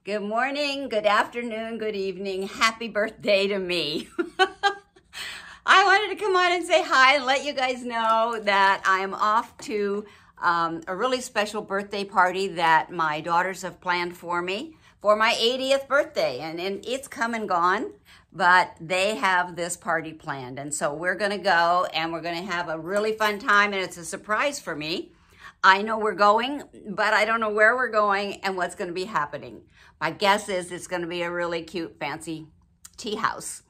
Good morning, good afternoon, good evening. Happy birthday to me. I wanted to come on and say hi and let you guys know that I'm off to a really special birthday party that my daughters have planned for me for my 80th birthday. And it's come and gone, but they have this party planned. And so we're gonna go and we're gonna have a really fun time, and it's a surprise for me. I know we're going, but I don't know where we're going and what's going to be happening. My guess is it's going to be a really cute, fancy tea house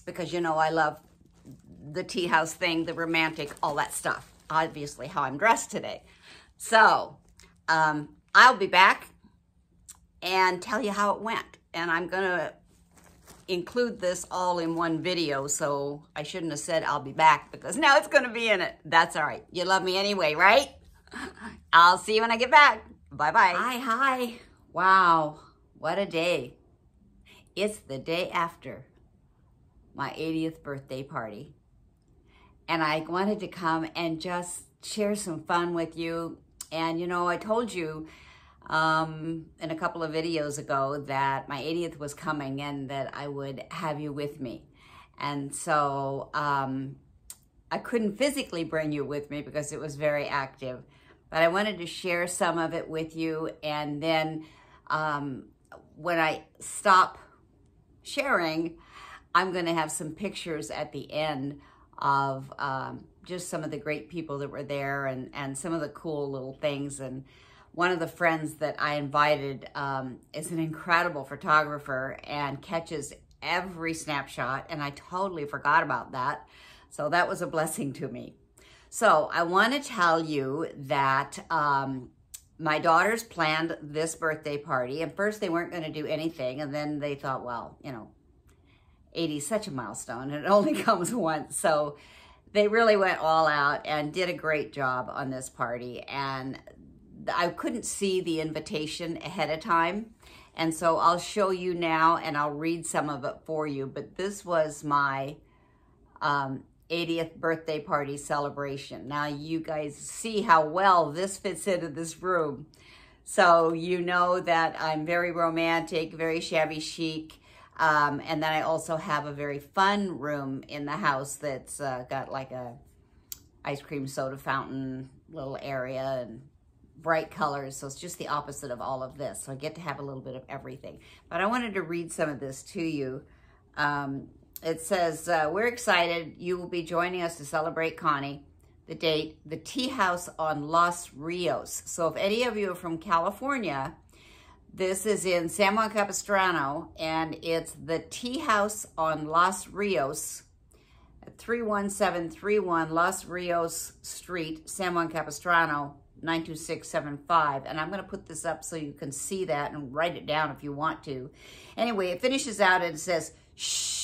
because, you know, I love the tea house thing, the romantic, all that stuff. Obviously, how I'm dressed today. So, I'll be back and tell you how it went. And I'm going to include this all in one video, so I shouldn't have said I'll be back because now it's going to be in it. That's all right. You love me anyway, right? I'll see you when I get back. Bye-bye. Hi. Wow, what a day. It's the day after my 80th birthday party. And I wanted to come and just share some fun with you. And you know, I told you in a couple of videos ago that my 80th was coming and that I would have you with me. And so I couldn't physically bring you with me because it was very active. But I wanted to share some of it with you, and then when I stop sharing, I'm going to have some pictures at the end of just some of the great people that were there and some of the cool little things. And one of the friends that I invited is an incredible photographer and catches every snapshot, and I totally forgot about that. So that was a blessing to me. So I want to tell you that my daughters planned this birthday party, and first they weren't going to do anything, and then they thought, well, you know, 80 is such a milestone, and it only comes once. So they really went all out and did a great job on this party, and I couldn't see the invitation ahead of time, and so I'll show you now, and I'll read some of it for you, but this was my 80th birthday party celebration. Now you guys see how well this fits into this room. So you know that I'm very romantic, very shabby chic. And then I also have a very fun room in the house that's got like a ice cream soda fountain little area and bright colors. So it's just the opposite of all of this. So I get to have a little bit of everything. But I wanted to read some of this to you. It says, we're excited you will be joining us to celebrate Connie. The date, the tea house on Los Rios. So if any of you are from California, this is in San Juan Capistrano, and it's the tea house on Los Rios at 31731 Los Rios Street, San Juan Capistrano, 92675. And I'm going to put this up so you can see that and write it down if you want to. Anyway, it finishes out and it says, shh.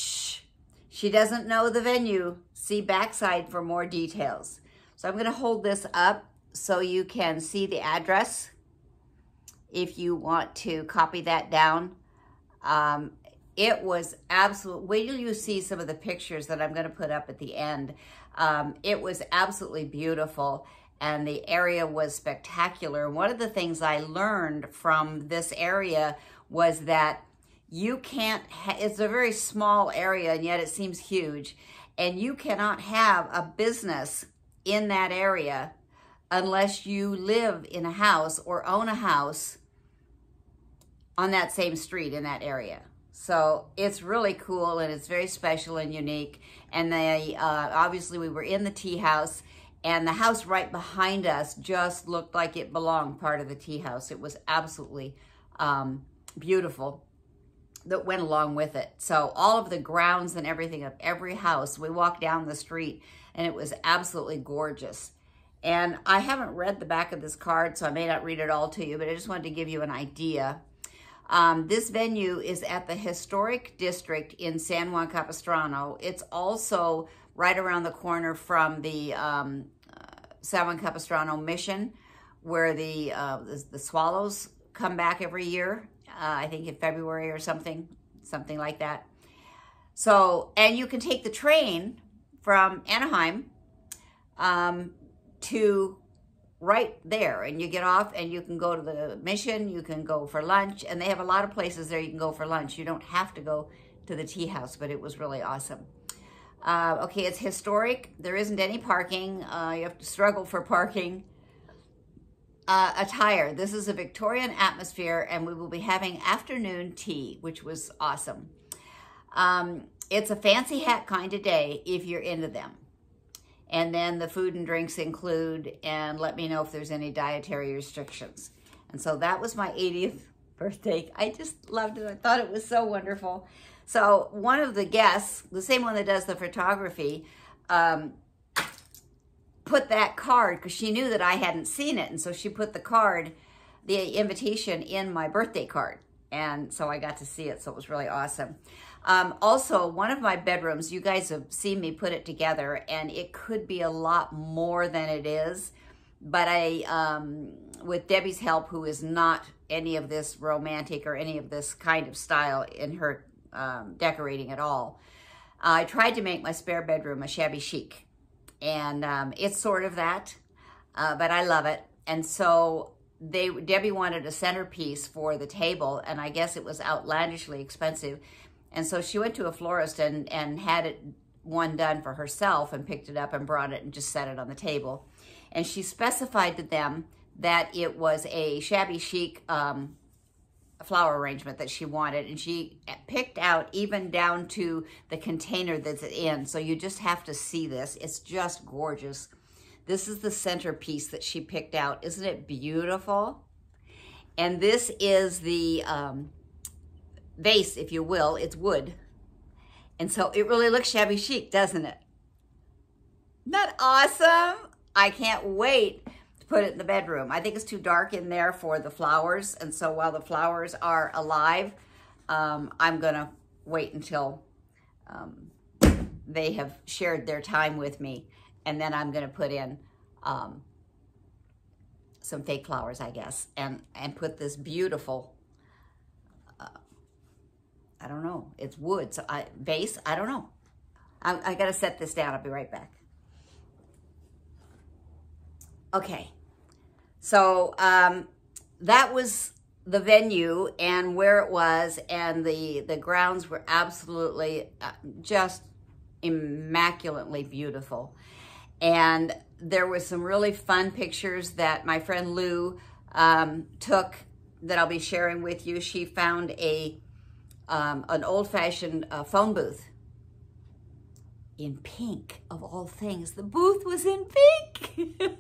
She doesn't know the venue. See backside for more details. So I'm going to hold this up so you can see the address if you want to copy that down. It was absolute. Wait till you see some of the pictures that I'm going to put up at the end. It was absolutely beautiful, and the area was spectacular. One of the things I learned from this area was that you can't, it's a very small area and yet it seems huge, and you cannot have a business in that area unless you live in a house or own a house on that same street in that area. So it's really cool and it's very special and unique. And they, obviously we were in the tea house, and the house right behind us just looked like it belonged part of the tea house. It was absolutely beautiful that went along with it. So all of the grounds and everything of every house, we walked down the street and it was absolutely gorgeous. And I haven't read the back of this card, so I may not read it all to you, but I just wanted to give you an idea. This venue is at the Historic District in San Juan Capistrano. It's also right around the corner from the San Juan Capistrano Mission, where the swallows come back every year. I think in February or something like that. So, and you can take the train from Anaheim to right there, and you get off and you can go to the Mission, you can go for lunch, and they have a lot of places there you can go for lunch. You don't have to go to the tea house, but it was really awesome. Okay, it's historic. There isn't any parking. You have to struggle for parking. Attire. This is a Victorian atmosphere, and we will be having afternoon tea, which was awesome. It's a fancy hat kind of day if you're into them. And then the food and drinks include, and let me know if there's any dietary restrictions. And so that was my 80th birthday. I just loved it. I thought it was so wonderful. So one of the guests, the same one that does the photography, put that card, because she knew that I hadn't seen it. And so she put the card, the invitation, in my birthday card. And so I got to see it. So it was really awesome. Also, one of my bedrooms, you guys have seen me put it together, and it could be a lot more than it is. But I, with Debbie's help, who is not any of this romantic or any of this kind of style in her decorating at all, I tried to make my spare bedroom a shabby chic. And it's sort of that, but I love it. And so Debbie wanted a centerpiece for the table, and I guess it was outlandishly expensive. And so she went to a florist and had one done for herself and picked it up and brought it and just set it on the table. And she specified to them that it was a shabby chic flower arrangement that she wanted. And she picked out even down to the container that's in. So you just have to see this. It's just gorgeous. This is the centerpiece that she picked out. Isn't it beautiful? And this is the vase, if you will. It's wood. And so it really looks shabby chic, doesn't it? Isn't that awesome? I can't wait to put it in the bedroom. I think it's too dark in there for the flowers. And so while the flowers are alive, I'm going to wait until they have shared their time with me. And then I'm going to put in some fake flowers, I guess, and put this beautiful, I don't know, it's wood, so vase, I don't know. I got to set this down. I'll be right back. Okay, so that was the venue and where it was, and the grounds were absolutely just immaculately beautiful. And there were some really fun pictures that my friend Lou took that I'll be sharing with you. She found an old-fashioned phone booth in pink, of all things. The booth was in pink.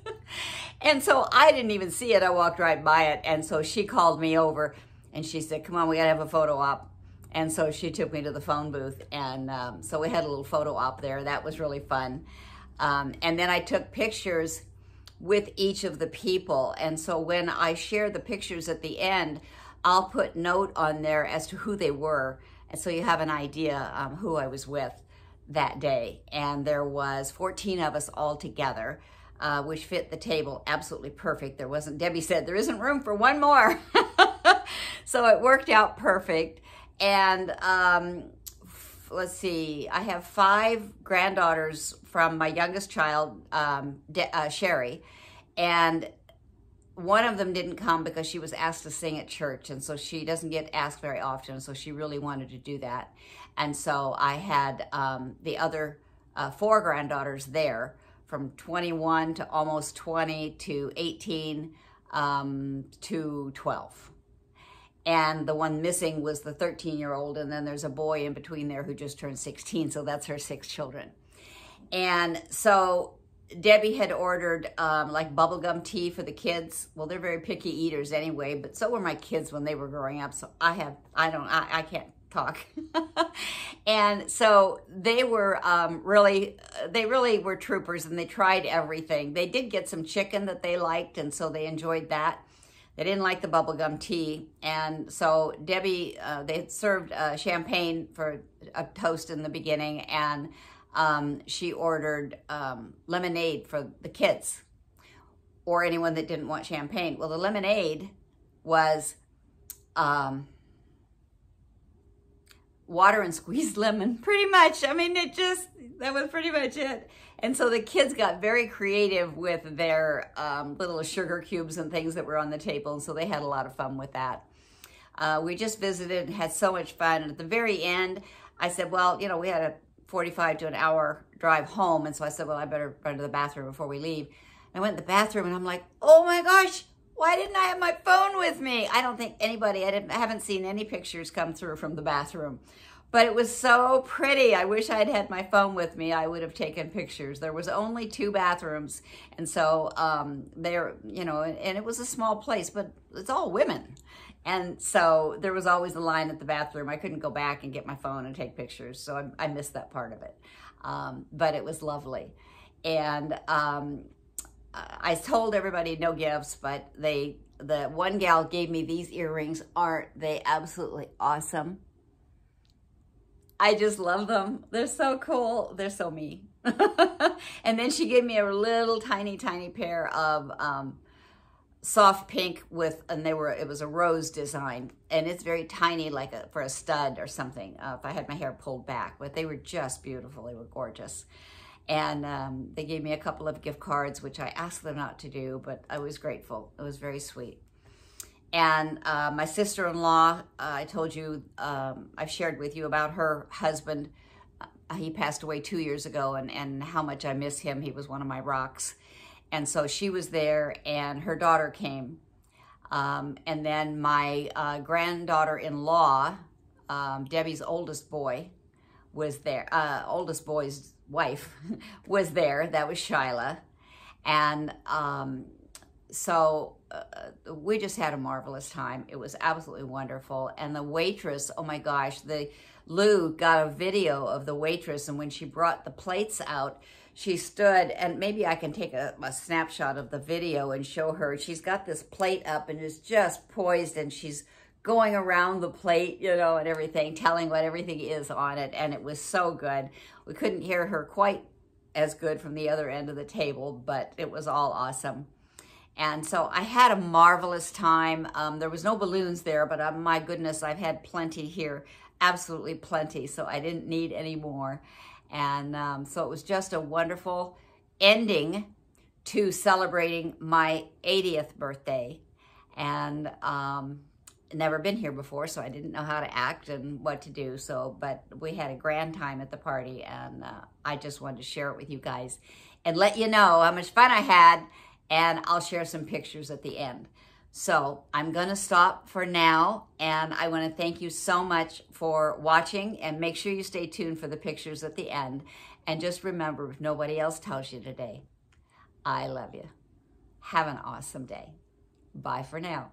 And so I didn't even see it. I walked right by it. And so she called me over and she said, come on, we gotta have a photo op. And so she took me to the phone booth. And so we had a little photo op there. That was really fun. And then I took pictures with each of the people. And so when I share the pictures at the end, I'll put note on there as to who they were. And so you have an idea who I was with that day. And there was 14 of us all together, which fit the table absolutely perfect. There wasn't, Debbie said, there isn't room for one more. So it worked out perfect. And let's see, I have 5 granddaughters from my youngest child, Sherry, and one of them didn't come because she was asked to sing at church, and so she doesn't get asked very often, so she really wanted to do that. And so I had the other 4 granddaughters there, from 21 to almost 20 to 18 to 12. And the one missing was the 13-year-old, and then there's a boy in between there who just turned 16, so that's her 6 children. And so Debbie had ordered like bubblegum tea for the kids. Well, they're very picky eaters anyway, but so were my kids when they were growing up, so I can't talk. And so they were they really were troopers, and they tried everything. They did get some chicken that they liked, and so they enjoyed that. They didn't like the bubblegum tea, and so Debbie, they had served champagne for a toast in the beginning, and she ordered lemonade for the kids, or anyone that didn't want champagne. Well, the lemonade was water and squeezed lemon, pretty much. I mean, that was pretty much it. And so the kids got very creative with their little sugar cubes and things that were on the table. And so they had a lot of fun with that. We just visited and had so much fun. And at the very end, I said, well, you know, we had a 45 to an hour drive home. And so I said, well, I better run to the bathroom before we leave. And I went to the bathroom and I'm like, oh my gosh, why didn't I have my phone with me? I don't think anybody, I haven't seen any pictures come through from the bathroom. But it was so pretty. I wish I'd had my phone with me. I would have taken pictures. There was only 2 bathrooms. And so there, you know, and it was a small place, but it's all women. And so there was always a line at the bathroom. I couldn't go back and get my phone and take pictures. So I missed that part of it. But it was lovely. And I told everybody no gifts, but the one gal gave me these earrings. Aren't they absolutely awesome? I just love them. They're so cool. They're so me. And then she gave me a little tiny pair of soft pink it was a rose design, and it's very tiny, like for a stud or something, if I had my hair pulled back, but they were just beautiful. They were gorgeous. And they gave me a couple of gift cards, which I asked them not to do, but I was grateful. It was very sweet. And my sister-in-law, I told you, I've shared with you about her husband. He passed away 2 years ago, and how much I miss him. He was one of my rocks. And so she was there, and her daughter came. And then my granddaughter-in-law, Debbie's oldest boy, was there. Oldest boy's wife was there. That was Shyla. And so we just had a marvelous time. It was absolutely wonderful. And the waitress, oh my gosh, Lou got a video of the waitress, and when she brought the plates out, she stood, and maybe I can take a snapshot of the video and show her. She's got this plate up and is just poised, and she's going around the plate, you know, and everything, telling what everything is on it. And it was so good. We couldn't hear her quite as good from the other end of the table, but it was all awesome. And so I had a marvelous time. There was no balloons there, but my goodness, I've had plenty here, absolutely plenty. So I didn't need any more. And so it was just a wonderful ending to celebrating my 80th birthday. And never been here before, so I didn't know how to act and what to do. So, but we had a grand time at the party, and I just wanted to share it with you guys and let you know how much fun I had. And I'll share some pictures at the end. So I'm gonna stop for now, and I wanna thank you so much for watching, and make sure you stay tuned for the pictures at the end. And just remember, if nobody else tells you today, I love you. Have an awesome day. Bye for now.